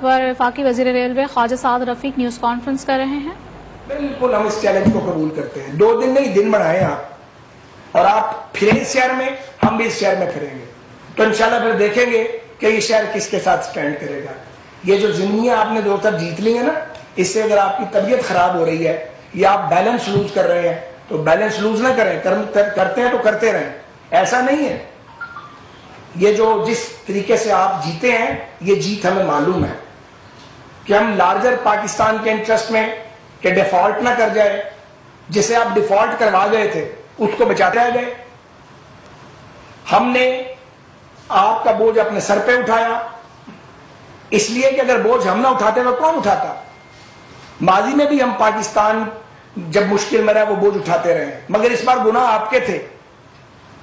پر وفاقی وزیر ریلوے خواجہ سعد رفیق news conference کر رہے ہیں۔ بالکل ہم اس چیلنج کو قبول کرتے ہیں۔ 2 دن نہیں، دن بڑھائیں آپ، اور آپ پھریں اس شہر میں، ہم بھی اس شہر میں پھریں گے، تو انشاءاللہ پھر دیکھیں گے کہ یہ شہر کس کے ساتھ سٹینڈ کرے گا۔ یہ جو ضمنیاں آپ نے 2 طرف جیت لی ہیں نا، اس سے اگر آپ کی طبیعت خراب ہو رہی ہے یا آپ بیلنس لوز کر رہے ہیں تو بیلنس لوز نہ کریں، کرتے ہیں تو کرتے رہیں، ایسا نہیں ہے۔ یہ جو جس طریقے سے آپ جیتے ہیں، یہ جیت ہمیں معلوم ہے کہ ہم لارجر پاکستان کے انٹرسٹ میں کہ ڈیفالٹ نہ کر جائے، جسے آپ ڈیفالٹ کروا گئے تھے اس کو بچاتے رہ گئے۔ ہم نے آپ کا بوجھ اپنے سر پہ اٹھایا، اس لیے کہ اگر بوجھ ہم نہ اٹھاتے تو کون اٹھاتا؟ ماضی میں بھی ہم پاکستان جب مشکل میں رہا وہ بوجھ اٹھاتے رہے، مگر اس بار گناہ آپ کے تھے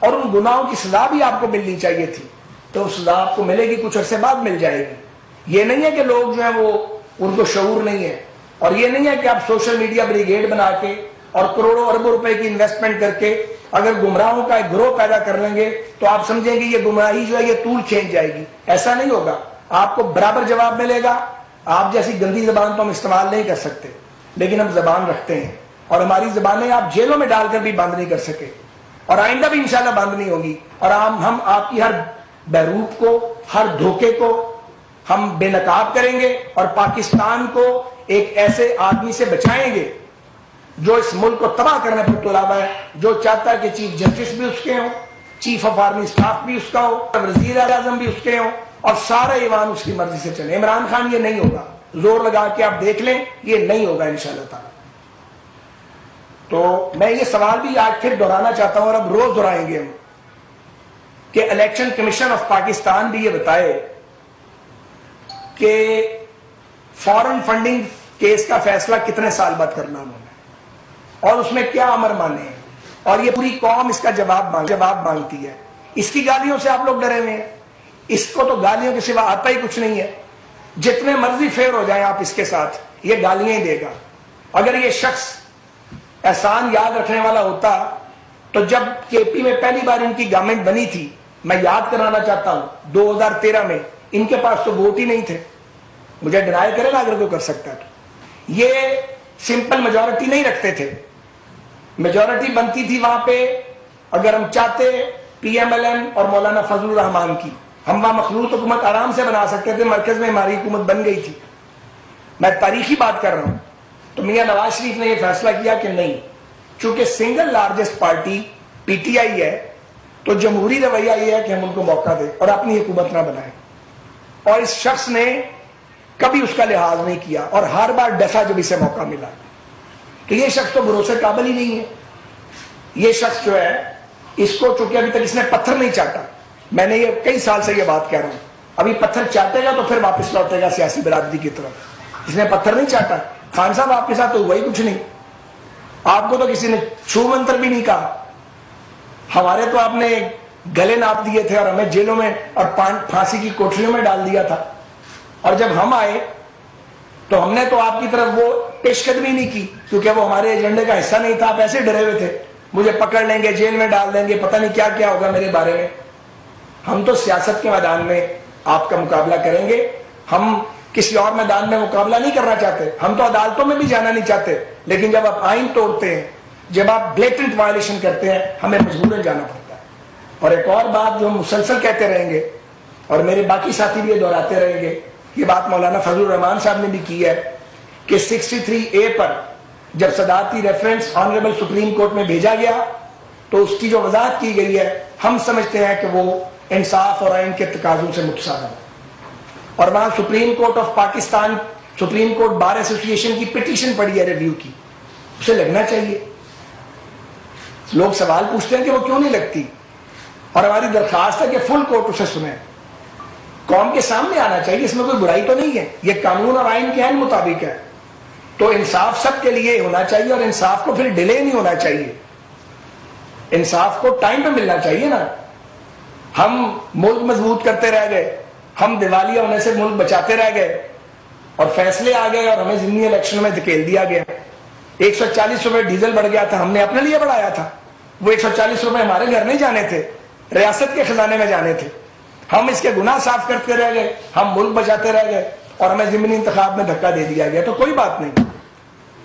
اور ان گناہوں کی سزا بھی آپ کو ملنی چاہیے تھی، تو سزا آپ کو ملے گی، کچھ عرصے بعد مل جائے گی۔ یہ نہیں ہے کہ لوگ جو ہیں وہ ان کو شعور نہیں ہے، اور یہ نہیں ہے کہ آپ سوشل میڈیا بریگیڈ بنا کے اور کروڑوں اربوں روپے کی انویسٹمنٹ کر کے اگر گمراہوں کا ایک گروہ پیدا کر لیں گے تو آپ سمجھیں گے یہ گمراہی جو ہے یہ طول کھینچ جائے گی۔ ایسا نہیں ہوگا، آپ کو برابر جواب ملے گا۔ آپ جیسی گندی زبان تو ہم استعمال نہیں کر سکتے، لیکن ہم زبان رکھتے ہیں، اور ہماری زبانیں آپ جیلوں میں ڈال کر بھی بند نہیں کر سکے، اور آئندہ بھی انشاءاللہ بند نہیں ہوگی، اور ہم آپ کی ہر بہروپ کو، ہر دھوکے کو ہم بے نقاب کریں گے، اور پاکستان کو ایک ایسے آدمی سے بچائیں گے جو اس ملک کو تباہ کرنے پر تلا ہوا ہے، جو چاہتا ہے کہ چیف جسٹس بھی اس کے ہوں، چیف آف آرمی اسٹاف بھی اس کا ہو، وزیر اعظم بھی اس کے ہوں، اور سارا ایوان اس کی مرضی سے چلے۔ عمران خان یہ نہیں ہوگا، زور لگا کے آپ دیکھ لیں، یہ نہیں ہوگا انشاءاللہ تعالی۔ تو میں یہ سوال بھی آج پھر دہرانا چاہتا ہوں، اور اب روز دہرائیں گے ہم، کہ الیکشن کمیشن آف پاکستان بھی یہ بتائے کہ فارن فنڈنگ کیس کا فیصلہ کتنے سال بعد کرنا انہوں نے، اور اس میں کیا امر مانے ہیں، اور یہ پوری قوم اس کا جواب مانگتی ہے۔ اس کی گالیوں سے آپ لوگ ڈرے ہوئے ہیں، اس کو تو گالیوں کے سوا آتا ہی کچھ نہیں ہے۔ جتنے مرضی فیر ہو جائیں آپ اس کے ساتھ، یہ گالیاں ہی دے گا۔ اگر یہ شخص احسان یاد رکھنے والا ہوتا تو جب کے پی میں پہلی بار ان کی گورنمنٹ بنی تھی، میں یاد کرانا چاہتا ہوں 2013 میں، ان کے پاس تو ووٹ ہی نہیں تھے۔ مجھے ڈینائی کرے نا اگر کوئی کر سکتا ہے تو۔ یہ سمپل میجورٹی نہیں رکھتے تھے، میجورٹی بنتی تھی وہاں پہ اگر ہم چاہتے پی ایم ایل این اور مولانا فضل الرحمان کی، ہم وہاں مخلوط حکومت آرام سے بنا سکتے تھے، مرکز میں ہماری حکومت بن گئی تھی۔ میں تاریخی بات کر رہا ہوں۔ تو میاں نواز شریف نے یہ فیصلہ کیا کہ نہیں، چونکہ single largest party P T I ہے تو جمہوری رویہ یہ ہے کہ ہم ان کو موقع دیں اور اپنی حکومت نہ بنائیں، اور اس شخص نے کبھی اس کا لحاظ نہیں کیا اور ہر بار ڈسا جب اسے موقع ملا۔ تو یہ شخص تو بھروسے قابل ہی نہیں ہے۔ یہ شخص جو ہے، اس کو چونکہ ابھی تک اس نے پتھر نہیں چاٹا، میں نے یہ کئی سال سے یہ بات کہہ رہا ہوں، ابھی پتھر چاٹے گا تو پھر واپس لوٹے گا سیاسی برادری کی طرف۔ اس نے پتھر نہیں چاٹا۔ خان صاحب آپ کے ساتھ تو ہوا ہی کچھ نہیں، آپ کو تو کسی نے چھو منتر بھی نہیں کہا، ہمارے تو آپ نے گلے ناپ دیے تھے اور ہمیں جیلوں میں اور پھانسی کی کوٹریوں میں ڈال دیا تھا، اور جب ہم آئے تو ہم نے تو آپ کی طرف وہ پیش قدمی نہیں کی، کیونکہ وہ ہمارے ایجنڈے کا حصہ نہیں تھا۔ آپ ایسے ڈرے ہوئے تھے مجھے پکڑ لیں گے، جیل میں ڈال دیں گے، پتہ نہیں کیا کیا ہوگا میرے بارے میں۔ ہم تو سیاست کے میدان میں آپ کا مقابلہ کریں گے، ہم کسی اور میدان میں مقابلہ نہیں کرنا چاہتے، ہم تو عدالتوں میں بھی جانا نہیں چاہتے، لیکن جب آپ آئین توڑتے ہیں، جب آپ بلیٹنٹ وائلیشن کرتے ہیں، ہمیں مجبوراً جانا پڑتا ہے۔ اور ایک اور بات جو ہم مسلسل کہتے رہیں گے، اور میرے باقی ساتھی بھی یہ دہراتے رہیں گے، یہ بات مولانا فضل الرحمان صاحب نے بھی کی ہے کہ 63A پر جب صدارتی ریفرنس آنریبل سپریم کورٹ میں بھیجا گیا تو اس کی جو وضاحت کی گئی ہے، ہم سمجھتے ہیں کہ وہ انصاف اور آئین کے تقاضوں سے متصادم ہے، اور وہاں supreme court of Pakistan, supreme court bar ایسوسی ایشن کی پٹیشن پڑی ہے ریویو کی، اسے لگنا چاہیے۔ لوگ سوال پوچھتے ہیں کہ وہ کیوں نہیں لگتی، اور ہماری درخواست ہے کہ فل کورٹ اسے سنیں، قوم کے سامنے آنا چاہیے، اس میں کوئی برائی تو نہیں ہے، یہ قانون اور آئین کے عین مطابق ہے۔ تو انصاف سب کے لیے ہونا چاہیے، اور انصاف کو پھر ڈیلے نہیں ہونا چاہیے، انصاف کو ٹائم پہ ملنا چاہیے نا۔ ہم ملک مضبوط کرتے رہ گئے، ہم دیوالیہ ہونے سے ملک بچاتے رہ گئے، اور فیصلے آ گئے اور ہمیں ضمنی الیکشن میں دھکیل دیا گیا۔ 140 روپے ڈیزل بڑھ گیا تھا، ہم نے اپنے لیے بڑھایا تھا، وہ 140 روپے ہمارے گھر نہیں جانے تھے، ریاست کے خزانے میں جانے تھے۔ ہم اس کے گناہ صاف کرتے رہ گئے، ہم ملک بچاتے رہ گئے، اور ہمیں ضمنی انتخاب میں دھکا دے دیا گیا تو کوئی بات نہیں,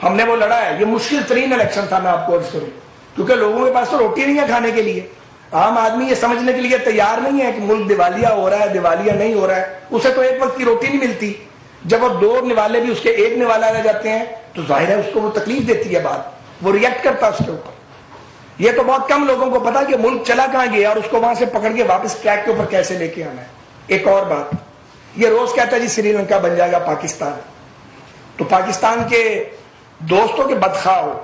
ہم نے وہ لڑا ہے. یہ مشکل ترین الیکشن تھا, میں آپ کو عرض کروں, کیونکہ لوگوں کے پاس تو روٹی نہیں ہے کھانے کے لیے. عام آدمی یہ سمجھنے کے لیے تیار نہیں ہے کہ ملک دیوالیہ ہو رہا ہے, دیوالیہ نہیں ہو رہا ہے. اسے تو ایک وقت کی روٹی نہیں ملتی, جب وہ 2 نوالے بھی اس کے 1 نوالا رہ جاتے ہیں تو ظاہر ہے اس کو وہ تکلیف دیتی ہے بات, وہ ریئیکٹ کرتا ہے اس کے اوپر. یہ تو بہت کم لوگوں کو پتا کہ ملک چلا کہاں گیا اور اس کو وہاں سے پکڑ کے واپس ٹریک کے اوپر کیسے لے کے آنا ہے. ایک اور بات, یہ روز کہتا ہے جی سری لنکا بن جائے گا پاکستان, تو پاکستان کے دوستوں کے بدخواہ ہو,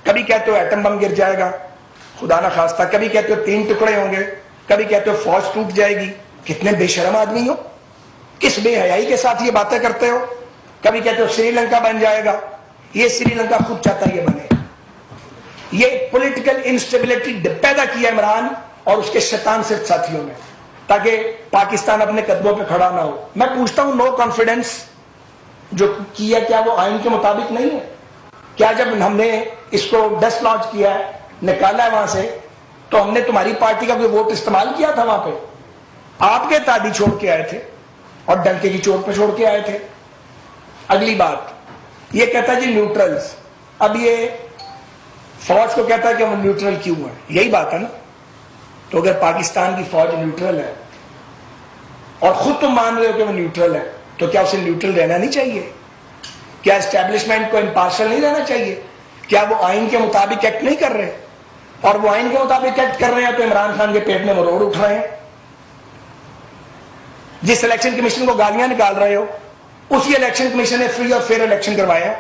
کبھی کہتے ہو ایٹم بم گر جائے گا خدا نہ خواستہ, کبھی کہتے ہو 3 ٹکڑے ہوں گے, کبھی کہتے ہو فوج ٹوٹ جائے گی. کتنے بے شرم آدمی ہو, کس بے حیائی کے ساتھ یہ باتیں کرتے ہو. کبھی کہتے ہو سری لنکا بن جائے گا, یہ سری لنکا خود چاہتا ہے یہ بنے. یہ پولیٹیکل انسٹیبلٹی پیدا کیا عمران اور اس کے شیطان سے ساتھیوں نے, تاکہ پاکستان اپنے قدموں پہ کھڑا نہ ہو. میں پوچھتا ہوں, نو کانفیڈنس جو کیا کیا وہ آئین کے مطابق نہیں ہے؟ کیا جب ہم نے اس کو ڈسٹ لانچ کیا ہے, نکالا ہے وہاں سے, تو ہم نے تمہاری پارٹی کا کوئی ووٹ استعمال کیا تھا وہاں پہ؟ آپ کے تادی چھوڑ کے آئے تھے اور ڈنکے کی چوٹ پہ چھوڑ کے آئے تھے. اگلی بات, یہ کہتا ہے جی نیوٹرلز. اب یہ فوج کو کہتا ہے کہ وہ نیوٹرل کیوں ہے, یہی بات ہے نا. تو اگر پاکستان کی فوج نیوٹرل ہے اور خود تم مان رہے ہو کہ وہ نیوٹرل ہے, تو کیا اسے نیوٹرل رہنا نہیں چاہیے؟ کیا اسٹیبلشمنٹ کو امپارشل نہیں رہنا چاہیے؟ کیا وہ آئین کے مطابق ایکٹ نہیں کر رہے؟ اور وہ آئین کے مطابق ایکٹ کر رہے ہیں تو عمران خان کے پیٹ میں مروڑ اٹھ رہے ہیں. جس الیکشن کمیشن کو گالیاں نکال رہے ہو, اسی الیکشن کمیشن نے فری اور فیئر الیکشن کروایا,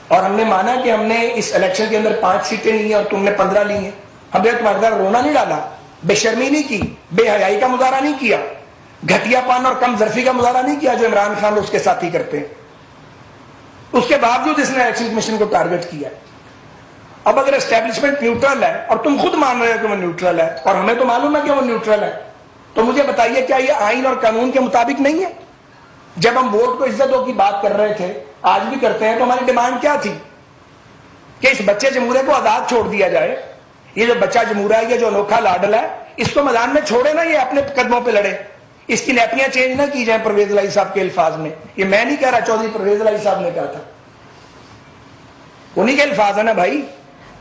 اور ہم نے مانا کہ ہم نے اس الیکشن کے اندر 5 سیٹیں لی ہیں اور تم نے 15 لی ہیں. ہم نے تمہارے در رونا نہیں ڈالا, بے شرمی نہیں کی, بے حیائی کا مظاہرہ نہیں کیا, گھٹیا پان اور کم ظرفی کا مظاہرہ نہیں کیا جو عمران خان اور اس کے ساتھی کرتے ہیں. اس کے باوجود اس نے الیکشن کمیشن کو ٹارگٹ کیا. اب اگر اسٹیبلشمنٹ نیوٹرل ہے اور تم خود مان رہے ہو کہ وہ نیوٹرل ہے, اور ہمیں تو معلوم ہے کہ وہ نیوٹرل ہے, تو مجھے بتائیے کیا یہ آئین اور قانون کے مطابق نہیں ہے؟ جب ہم ووٹ کو عزتوں کی بات کر رہے تھے, آج بھی کرتے ہیں, تو ہماری ڈیمانڈ کیا تھی؟ کہ اس بچے جمہوریہ کو آزاد چھوڑ دیا جائے. یہ جو بچہ جمہوریہ ہے, یہ جو انوکھا لاڈلا ہے, اس کو میدان میں چھوڑے نا, یہ اپنے قدموں پہ لڑے. اس کی نیپیاں چینج نہ کی جائیں پرویز الہی صاحب کے الفاظ میں. یہ میں نہیں کہہ رہا, چودھری پرویز الہی صاحب نے کہا تھا, انہی کے الفاظ ہیں نا بھائی.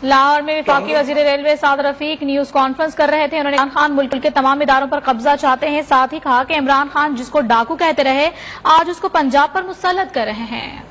لاہور میں وفاقی وزیر ریلوے سعد رفیق نیوز کانفرنس کر رہے تھے. انہوں نے عمران خان ملک کے تمام اداروں پر قبضہ چاہتے ہیں, ساتھ ہی کہا کہ عمران خان جس کو ڈاکو کہتے رہے, آج اس کو پنجاب پر مسلط کر رہے ہیں.